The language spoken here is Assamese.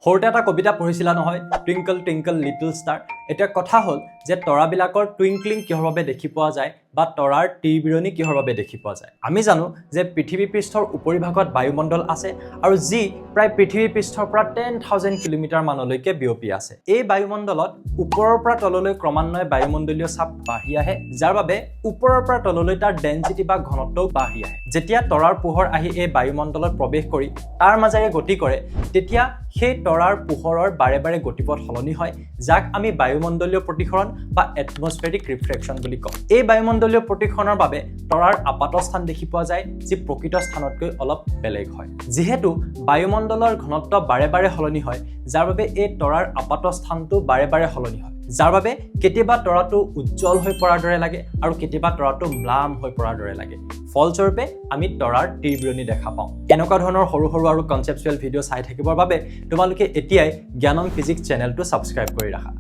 সৰুতে এটা কবিতা পঢ়িছিলা নহয়, টুইংকল টুইংকল লিটল ষ্টাৰ। এতিয়া কথা হ'ল যে তৰাবিলাকৰ টুইংকলিং কিহৰ বাবে দেখি পোৱা যায় বা তৰাৰ তিৰবিৰণি কিহৰ বাবে দেখি পোৱা যায়। আমি জানো যে পৃথিৱী পৃষ্ঠৰ উপৰিভাগত বায়ুমণ্ডল আছে আৰু যি প্ৰায় পৃথিৱী পৃষ্ঠৰ পৰা 10,000 কিলোমিটাৰ মানলৈকে বিয়পি আছে। এই বায়ুমণ্ডলত ওপৰৰ পৰা তললৈ ক্ৰমান্বয়ে বায়ুমণ্ডলীয় চাপ বাঢ়ি আহে, যাৰ বাবে ওপৰৰ পৰা তললৈ তাৰ ডেনচিটি বা ঘনত্বও বাঢ়ি আহে। যেতিয়া তৰাৰ পোহৰ আহি এই বায়ুমণ্ডলত প্ৰৱেশ কৰি তাৰ মাজেৰে গতি কৰে, তেতিয়া সেই তৰাৰ পোহৰৰ বাৰে বাৰে গতিপথ সলনি হয়, যাক আমি বায়ুমণ্ডলীয় প্ৰতিসৰণ বা এটমস্ফেৰিক ৰিফ্ৰেকশ্যন বুলি কওঁ। এই বায়ুমণ্ডলীয় প্ৰতিসৰণৰ বাবে তৰাৰ আপাত স্থান দেখি পোৱা যায়, যি প্ৰকৃত স্থানতকৈ অলপ বেলেগ হয়। যিহেতু বায়ুমণ্ডলৰ ঘনত্ব বাৰে বাৰে সলনি হয়, যাৰ বাবে এই তৰাৰ আপাত স্থানটো বাৰে বাৰে সলনি হয়, যাৰ বাবে কেতিয়াবা তৰাটো উজ্জ্বল হৈ পৰাৰ দৰে লাগে আৰু কেতিয়াবা তৰাটো ম্লান হৈ পৰাৰ দৰে লাগে। ফলস্বৰূপে আমি তৰাৰ তিৰবিৰণি দেখা পাওঁ। এনেকুৱা ধৰণৰ সৰু সৰু আৰু কনচেপচুৱেল ভিডিঅ' চাই থাকিবৰ বাবে তোমালোকে এতিয়াই জ্ঞানম ফিজিক্স চেনেলটো ছাবস্ক্ৰাইব কৰি ৰাখা।